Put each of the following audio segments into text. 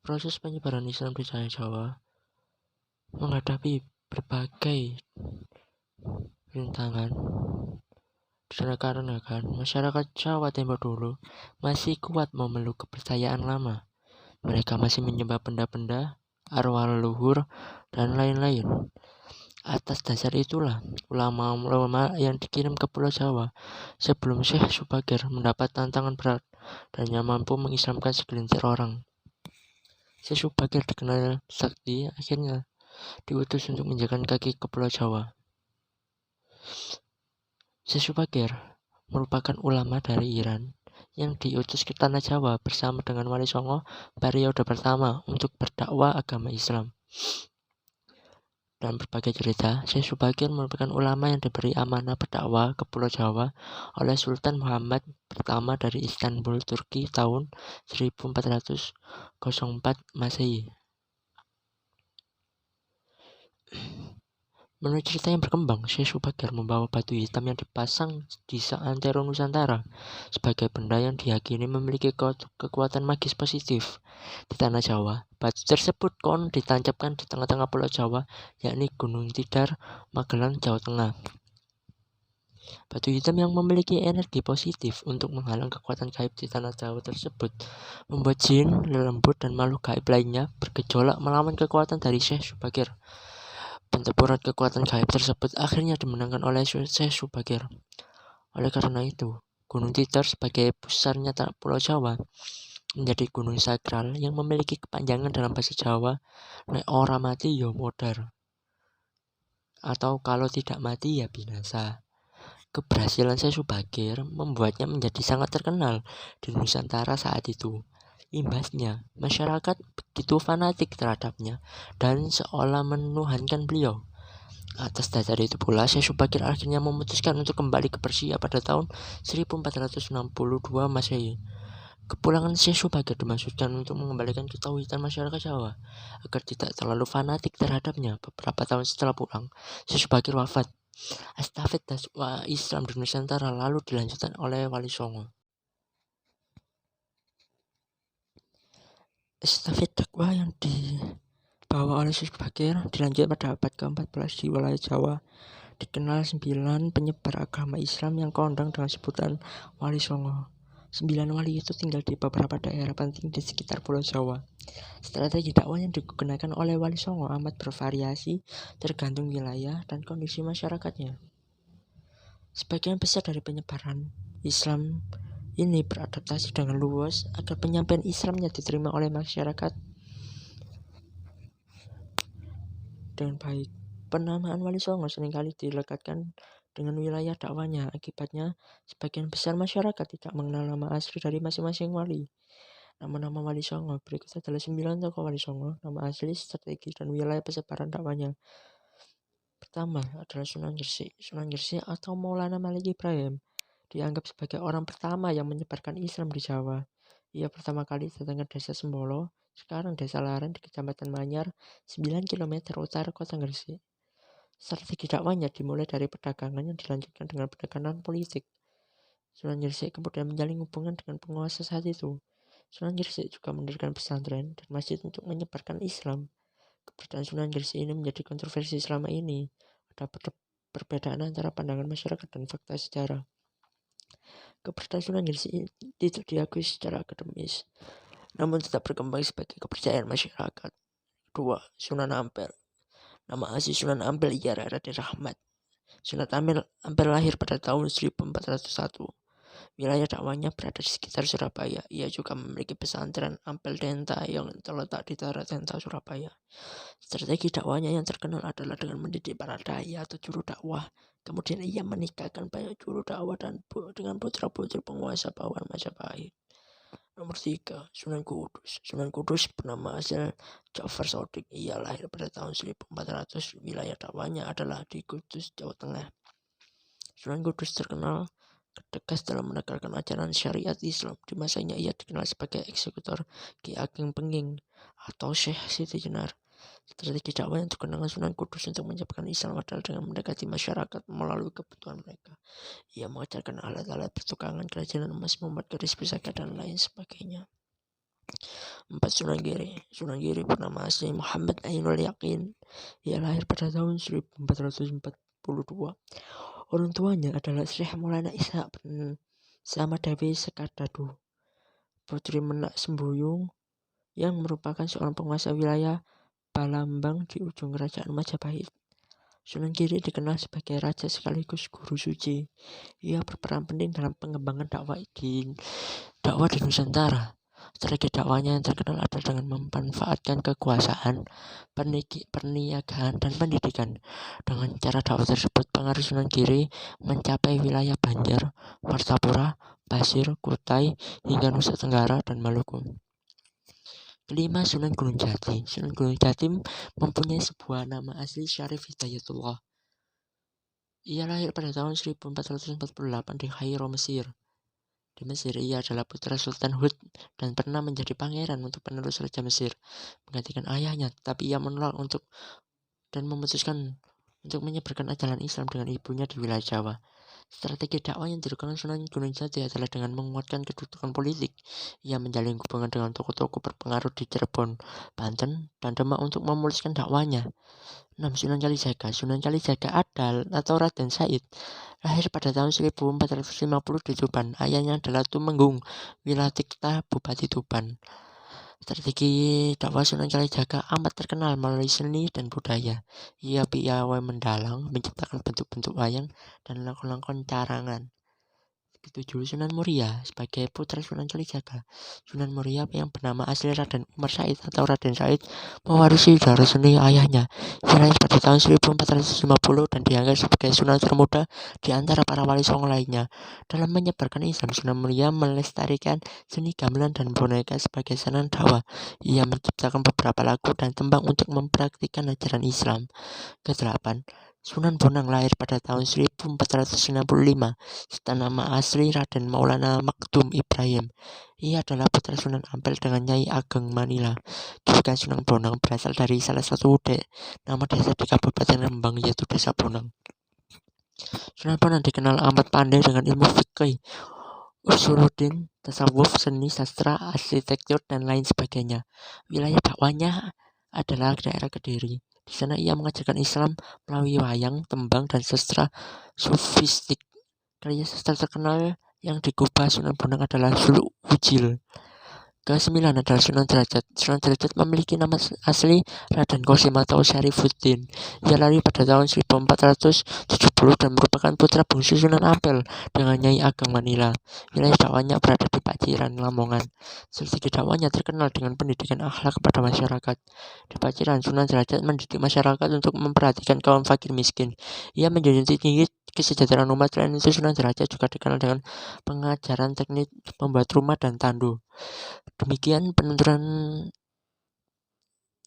Proses penyebaran Islam di tanah Jawa menghadapi berbagai rintangan dikarenakan masyarakat Jawa tempo dulu masih kuat memeluk kepercayaan lama. Mereka masih menyembah benda-benda, arwah leluhur, dan lain-lain. Atas dasar itulah, ulama-ulama yang dikirim ke Pulau Jawa sebelum Syekh Subagir mendapat tantangan berat dan yang mampu mengislamkan segelintir orang. Syekh Subagir dikenal sakti, akhirnya diutus untuk menjaga kaki ke Pulau Jawa. Syekh Subagir merupakan ulama dari Iran yang diutus ke tanah Jawa bersama dengan Wali Songo periode pertama untuk berdakwah agama Islam. Dalam berbagai cerita, Syekh Subagir merupakan ulama yang diberi amanah berdakwah ke Pulau Jawa oleh Sultan Muhammad pertama dari Istanbul, Turki tahun 1404 Masehi. Menurut cerita yang berkembang, Syekh Subagir membawa batu hitam yang dipasang di seantero Nusantara sebagai benda yang diyakini memiliki kekuatan magis positif. Di tanah Jawa, batu tersebut konon ditancapkan di tengah-tengah Pulau Jawa, yakni Gunung Tidar, Magelang, Jawa Tengah. Batu hitam yang memiliki energi positif untuk menghalang kekuatan gaib di tanah Jawa tersebut membuat jin, lelembut, dan makhluk gaib lainnya bergejolak melawan kekuatan dari Syekh Subagir. Pertempuran kekuatan gaib tersebut akhirnya dimenangkan oleh Syekh Subagir. Oleh karena itu, Gunung Tidar sebagai pusarnya Pulau Jawa menjadi gunung sakral yang memiliki kepanjangan dalam bahasa Jawa, nek ora mati ya modar, atau kalau tidak mati ya binasa. Keberhasilan Syekh Subagir membuatnya menjadi sangat terkenal di Nusantara saat itu. Imbasnya, masyarakat begitu fanatik terhadapnya dan seolah menuhankan beliau. Atas dasar itu pula, Syekh Subagir akhirnya memutuskan untuk kembali ke Persia pada tahun 1462 Masehi. Kepulangan Syekh Subagir dimaksudkan untuk mengembalikan ketauhidan masyarakat Jawa agar tidak terlalu fanatik terhadapnya. Beberapa tahun setelah pulang, Syekh Subagir wafat. Estafet dakwah Islam di Nusantara lalu dilanjutkan oleh Wali Songo. Estafet dakwah yang dibawa oleh Syekh Subagir dilanjutkan pada abad ke-14 di wilayah Jawa. Dikenal 9 penyebar agama Islam yang kondang dengan sebutan Wali Songo. 9 wali itu tinggal di beberapa daerah penting di sekitar Pulau Jawa. Strategi dakwah yang digunakan oleh Wali Songo amat bervariasi tergantung wilayah dan kondisi masyarakatnya. Sebagian besar dari penyebaran Islam ini beradaptasi dengan luas agar penyampaian Islamnya diterima oleh masyarakat dengan baik. Penamaan Wali Songo seringkali dilekatkan dengan wilayah dakwahnya. Akibatnya, sebagian besar masyarakat tidak mengenal nama asli dari masing-masing wali. Nama-nama Wali Songo berikut adalah 9 tokoh Wali Songo, nama asli, strategi, dan wilayah persebaran dakwahnya. Pertama adalah Sunan Gresik. Sunan Gresik atau Maulana Malik Ibrahim dianggap sebagai orang pertama yang menyebarkan Islam di Jawa. Ia pertama kali datang ke desa Sembolo, sekarang desa Laren di Kecamatan Manyar, 9 km utara kota Gresik. Strategi dakwahnya dimulai dari perdagangan yang dilanjutkan dengan pendekatan politik. Sunan Gresik kemudian menjalin hubungan dengan penguasa saat itu. Sunan Gresik juga mendirikan pesantren dan masjid untuk menyebarkan Islam. Keberadaan Sunan Gresik ini menjadi kontroversi selama ini. Ada perbedaan antara pandangan masyarakat dan fakta sejarah. Keberadaan Sunan Gresik tidak diakui secara akademis, namun tetap berkembang sebagai kepercayaan masyarakat. Kedua, Sunan Ampel. Nama asli Sunan Ampel ialah Raden Rahmat. Sunan Ampel lahir pada tahun 1401. Wilayah dakwahnya berada di sekitar Surabaya. Ia juga memiliki pesantren Ampel Denta yang terletak di daerah Denta, Surabaya. Strategi dakwahnya yang terkenal adalah dengan mendidik para dai atau juru dakwah. Kemudian ia menikahkan banyak juru dakwah dan dengan putra-putri penguasa bawahan Majapahit. Nomor 3, Sunan Kudus. Sunan Kudus bernama asal Ja'far Shadiq. Ia lahir pada tahun 1400. Wilayah dakwahnya adalah di Kudus, Jawa Tengah. Sunan Kudus terkenal tegas dalam menegakkan ajaran syariat Islam. Di masanya ia dikenal sebagai eksekutor Ki Ageng Penging atau Syekh Siti Jenar. Strategi dakwah yang digunakan Sunan Kudus untuk menyebarkan Islam adalah dengan mendekati masyarakat melalui kebutuhan mereka. Ia mengajarkan alat-alat pertukangan, kerajinan emas, membuat garis pusaka, dan lain sebagainya. 4. Sunan Giri bernama asli Muhammad Ainul Yakin. Ia lahir pada tahun 1442. Orang tuanya adalah Syekh Maulana Ishaq sama Dewi Sekardadu, putri Menak Sembuyung, yang merupakan seorang penguasa wilayah Palembang di ujung kerajaan Majapahit. Sunan Giri dikenal sebagai raja sekaligus guru suci. Ia berperan penting dalam pengembangan dakwah di Nusantara. Strategi dakwahnya yang terkenal adalah dengan memanfaatkan kekuasaan, perniagaan, dan pendidikan. Dengan cara dakwah tersebut, pengaruh Sunan Giri mencapai wilayah Banjar, Martapura, Pasir, Kutai, hingga Nusa Tenggara dan Maluku. 5. Sunan Gunung Jati. Sunan Gunung Jati mempunyai sebuah nama asli Syarif Hidayatullah. Ia lahir pada tahun 1448 di Kairo, Mesir. Di Mesir, ia adalah putra Sultan Hud dan pernah menjadi pangeran untuk penerus Raja Mesir, menggantikan ayahnya, tetapi ia menolak dan memutuskan untuk menyebarkan ajaran Islam dengan ibunya di wilayah Jawa. Strategi dakwah yang dilakukan Sunan Gunung Jati adalah dengan menguatkan kedudukan politik. Ia menjalin hubungan dengan tokoh-tokoh berpengaruh di Cirebon, Banten, dan Demak untuk memuluskan dakwahnya. 6. Sunan Kalijaga. Sunan Kalijaga atau Raden Said lahir pada tahun 1450 di Tuban. Ayahnya adalah Tumenggung Wilatikta, Bupati Tuban. Strategi dakwah Sunan Kalijaga amat terkenal melalui seni dan budaya. Ia piawai mendalang, menciptakan bentuk-bentuk wayang dan lakon-lakon carangan. 7. Sunan Muria. Sebagai putra Sunan Kalijaga, Sunan Muria yang bernama asli Raden Umar Said atau Raden Said mewarisi darah seni ayahnya. Ia lahir pada tahun 1450 dan dianggap sebagai Sunan termuda di antara para wali songo lainnya. Dalam menyebarkan Islam, Sunan Muria melestarikan seni gamelan dan boneka sebagai sarana dakwah. Ia menciptakan beberapa lagu dan tembang untuk mempraktikkan ajaran Islam. 8. Sunan Bonang lahir pada tahun 1465 serta nama asli Raden Maulana Makdum Ibrahim. Ia adalah putra Sunan Ampel dengan Nyai Ageng Manila. Julukan Sunan Bonang berasal dari salah satu nama desa di Kabupaten Rembang, yaitu Desa Bonang. Sunan Bonang dikenal amat pandai dengan ilmu fikih, usuluddin, tasawuf, seni, sastra, arsitektur, dan lain sebagainya. Wilayah dakwahnya adalah daerah Kediri. Di sana ia mengajarkan Islam melalui wayang, tembang, dan sastra sufistik. Karya sastra terkenal yang digubah Sunan Bonang adalah Suluk Wujil. 9. adalah Sunan Derajat. Sunan Derajat memiliki nama asli Raden Qasim atau Syarifuddin. Ia lahir pada tahun 1470 dan merupakan putra bungsu Sunan Ampel dengan Nyai Ageng Manila. Wilayah dakwahnya berada di Paciran, Lamongan. Strategi dakwahnya terkenal dengan pendidikan akhlak kepada masyarakat. Di Paciran, Sunan Derajat mendidik masyarakat untuk memperhatikan kaum fakir miskin. Ia menjunjung tinggi kesejahteraan umat. Selain itu, Sunan Derajat juga dikenal dengan pengajaran teknik membuat rumah dan tandu. Demikian penuturan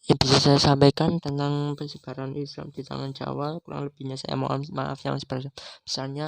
yang bisa saya sampaikan tentang penyebaran Islam di tanah Jawa. Kurang lebihnya saya mohon maaf yang sebesar-besarnya.